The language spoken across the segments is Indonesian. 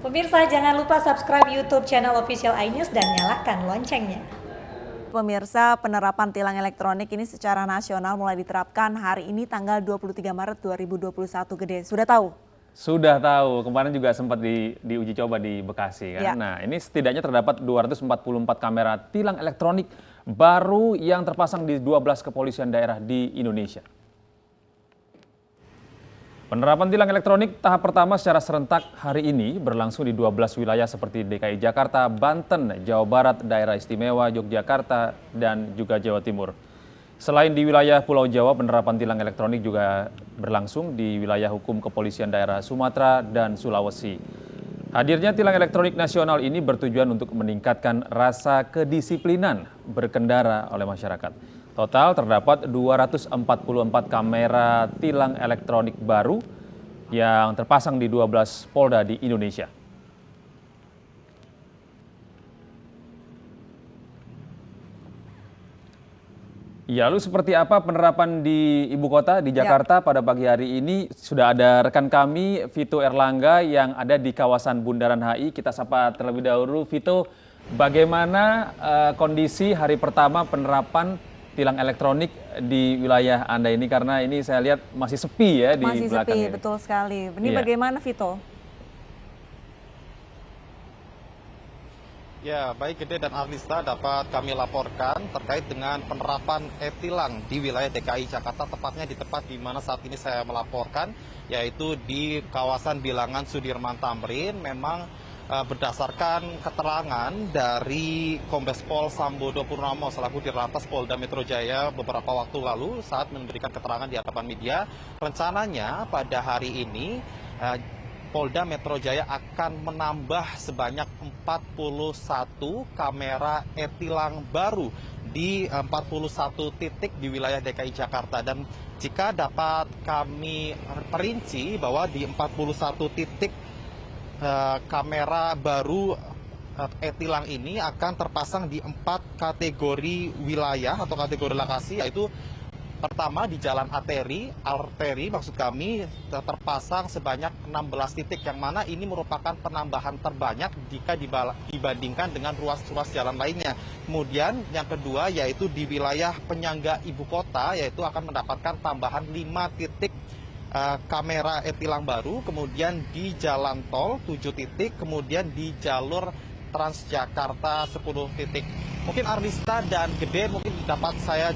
Pemirsa, jangan lupa subscribe YouTube channel Official iNews dan nyalakan loncengnya. Pemirsa, penerapan tilang elektronik ini secara nasional mulai diterapkan hari ini tanggal 23 Maret 2021, Gede. Sudah tahu? Sudah tahu, kemarin juga sempat diuji coba di Bekasi kan. Ya. Nah, ini setidaknya terdapat 244 kamera tilang elektronik baru yang terpasang di 12 kepolisian daerah di Indonesia. Penerapan tilang elektronik tahap pertama secara serentak hari ini berlangsung di 12 wilayah seperti DKI Jakarta, Banten, Jawa Barat, Daerah Istimewa Yogyakarta, dan juga Jawa Timur. Selain di wilayah Pulau Jawa, penerapan tilang elektronik juga berlangsung di wilayah hukum kepolisian daerah Sumatera dan Sulawesi. Hadirnya tilang elektronik nasional ini bertujuan untuk meningkatkan rasa kedisiplinan berkendara oleh masyarakat. Total terdapat 244 kamera tilang elektronik baru yang terpasang di 12 Polda di Indonesia. Ya, lalu seperti apa penerapan di ibu kota, di Jakarta pada pagi hari ini? Sudah ada rekan kami, Vito Erlangga, yang ada di kawasan Bundaran HI. Kita sapa terlebih dahulu. Vito, bagaimana kondisi hari pertama penerapan tilang elektronik di wilayah Anda ini? Karena ini saya lihat masih sepi ya di belakang ini. Masih sepi, betul sekali. Ini bagaimana, Vito? Ya, baik Gede dan Arlista, dapat kami laporkan terkait dengan penerapan e-tilang di wilayah DKI Jakarta, tepatnya di tempat di mana saat ini saya melaporkan, yaitu di kawasan Bilangan Sudirman Tamrin. Memang berdasarkan keterangan dari Kombes Pol Sambodo Purnomo selaku Dirlantas Polda Metro Jaya beberapa waktu lalu saat memberikan keterangan di hadapan media, rencananya pada hari ini Polda Metro Jaya akan menambah sebanyak 41 kamera e-tilang baru di 41 titik di wilayah DKI Jakarta. Dan jika dapat kami perinci bahwa di 41 titik kamera baru e-tilang ini akan terpasang di 4 kategori wilayah atau kategori lokasi, yaitu pertama di Jalan arteri maksud kami terpasang sebanyak 16 titik, yang mana ini merupakan penambahan terbanyak jika dibandingkan dengan ruas-ruas jalan lainnya. Kemudian yang kedua yaitu di wilayah penyangga ibu kota, yaitu akan mendapatkan tambahan 5 titik kamera e-tilang baru, kemudian di jalan tol 7 titik, kemudian di jalur Transjakarta 10 titik. Mungkin Arlista dan Gede mungkin dapat saya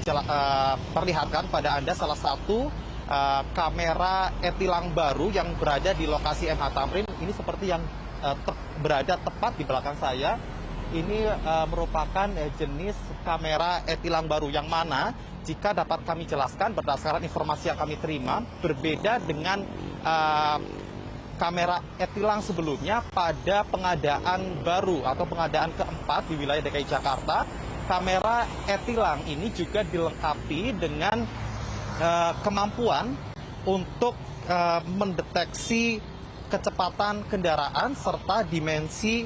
perlihatkan pada Anda salah satu kamera e-tilang baru yang berada di lokasi MH Tamrin. Ini seperti yang berada tepat di belakang saya. Ini merupakan jenis kamera e-tilang baru yang mana jika dapat kami jelaskan berdasarkan informasi yang kami terima, berbeda dengan kamera e-tilang sebelumnya. Pada pengadaan baru atau pengadaan keempat di wilayah DKI Jakarta, kamera e-tilang ini juga dilengkapi dengan kemampuan untuk mendeteksi kecepatan kendaraan serta dimensi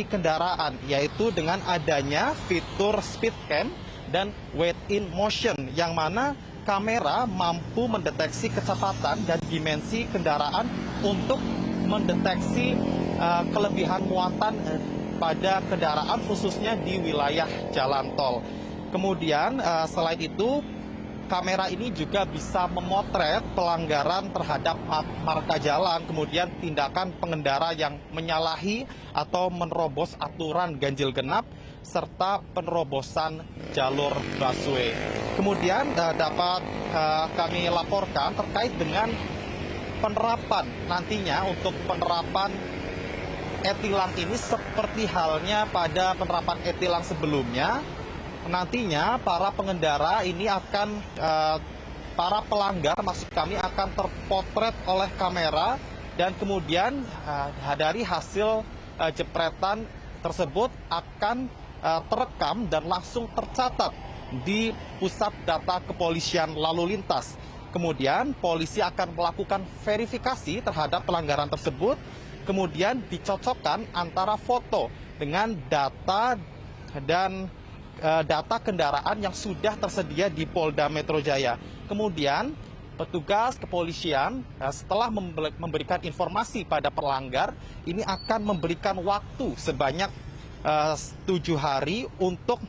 kendaraan, yaitu dengan adanya fitur speed cam dan wait in motion, yang mana kamera mampu mendeteksi kecepatan dan dimensi kendaraan untuk mendeteksi kelebihan muatan pada kendaraan khususnya di wilayah jalan tol. Kemudian selain itu, kamera ini juga bisa memotret pelanggaran terhadap marka jalan, kemudian tindakan pengendara yang menyalahi atau menerobos aturan ganjil genap, serta penerobosan jalur busway. Kemudian dapat kami laporkan terkait dengan penerapan nantinya untuk penerapan e-tilang ini seperti halnya pada penerapan e-tilang sebelumnya. Nantinya para pengendara ini akan, para pelanggar maksud kami akan terpotret oleh kamera, dan kemudian dari hasil jepretan tersebut akan terekam dan langsung tercatat di pusat data kepolisian lalu lintas. Kemudian polisi akan melakukan verifikasi terhadap pelanggaran tersebut, kemudian dicocokkan antara foto dengan data dan data kendaraan yang sudah tersedia di Polda Metro Jaya. Kemudian petugas kepolisian setelah memberikan informasi pada pelanggar, ini akan memberikan waktu sebanyak 7 hari untuk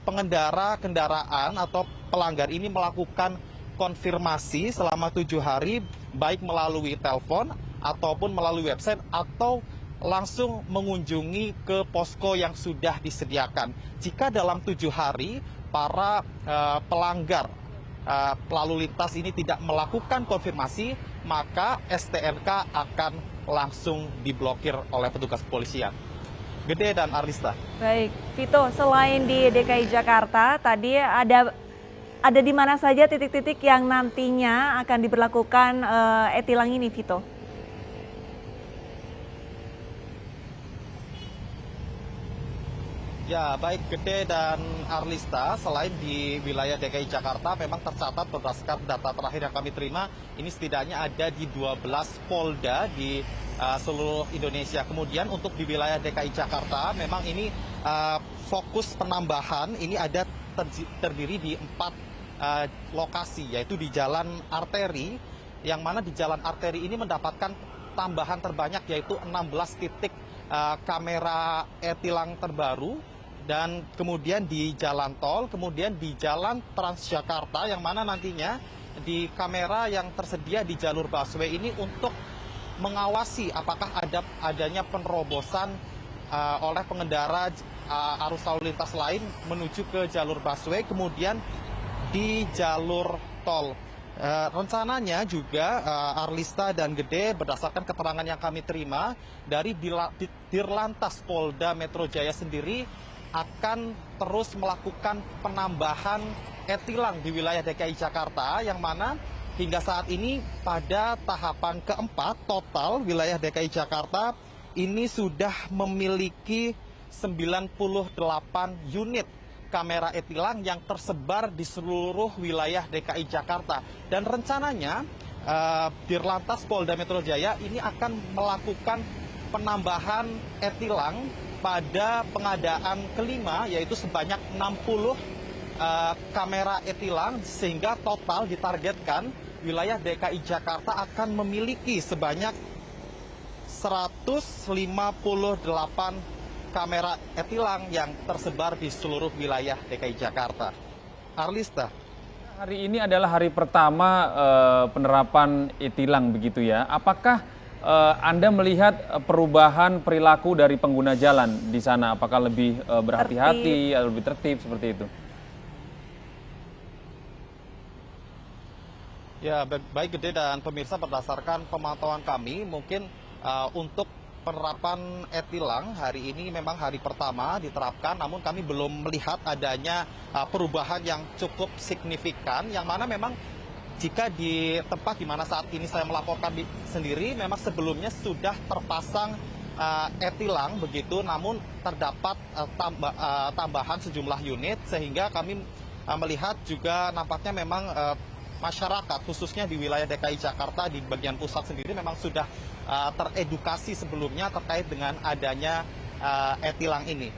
pengendara kendaraan atau pelanggar ini melakukan konfirmasi selama 7 hari, baik melalui telepon ataupun melalui website atau langsung mengunjungi ke posko yang sudah disediakan. Jika dalam 7 hari para pelanggar lalu lintas ini tidak melakukan konfirmasi, maka STNK akan langsung diblokir oleh petugas kepolisian. Gede dan Arlista. Baik, Vito, selain di DKI Jakarta, tadi ada di mana saja titik-titik yang nantinya akan diberlakukan e-tilang ini, Vito? Ya, baik Gede dan Arlista, selain di wilayah DKI Jakarta memang tercatat berdasarkan data terakhir yang kami terima, ini setidaknya ada di 12 Polda di seluruh Indonesia. Kemudian untuk di wilayah DKI Jakarta memang ini fokus penambahan ini ada terdiri di 4 lokasi, yaitu di jalan arteri, yang mana di jalan arteri ini mendapatkan tambahan terbanyak yaitu 16 titik kamera e-tilang terbaru. Dan kemudian di jalan tol, kemudian di jalan Transjakarta yang mana nantinya di kamera yang tersedia di jalur busway ini untuk mengawasi apakah adanya penerobosan oleh pengendara arus lalu lintas lain menuju ke jalur busway, kemudian di jalur tol. Rencananya juga Arlista dan Gede, berdasarkan keterangan yang kami terima dari Dirlantas Polda Metro Jaya sendiri, akan terus melakukan penambahan e-tilang di wilayah DKI Jakarta, yang mana hingga saat ini pada tahapan keempat total wilayah DKI Jakarta ini sudah memiliki 98 unit kamera e-tilang yang tersebar di seluruh wilayah DKI Jakarta. Dan rencananya Dirlantas Polda Metro Jaya ini akan melakukan penambahan e-tilang pada pengadaan kelima, yaitu sebanyak 60 kamera e-tilang, sehingga total ditargetkan wilayah DKI Jakarta akan memiliki sebanyak 158 kamera e-tilang yang tersebar di seluruh wilayah DKI Jakarta. Arlista. Hari ini adalah hari pertama penerapan e-tilang begitu ya. Apakah Anda melihat perubahan perilaku dari pengguna jalan di sana? Apakah lebih berhati-hati atau lebih tertib seperti itu? Ya, baik Gede dan pemirsa, berdasarkan pemantauan kami, mungkin untuk penerapan e-tilang hari ini memang hari pertama diterapkan, namun kami belum melihat adanya perubahan yang cukup signifikan, yang mana memang jika di tempat di mana saat ini saya melaporkan sendiri, memang sebelumnya sudah terpasang e-tilang begitu, namun terdapat tambahan sejumlah unit, sehingga kami melihat juga nampaknya memang masyarakat khususnya di wilayah DKI Jakarta di bagian pusat sendiri memang sudah teredukasi sebelumnya terkait dengan adanya e-tilang ini.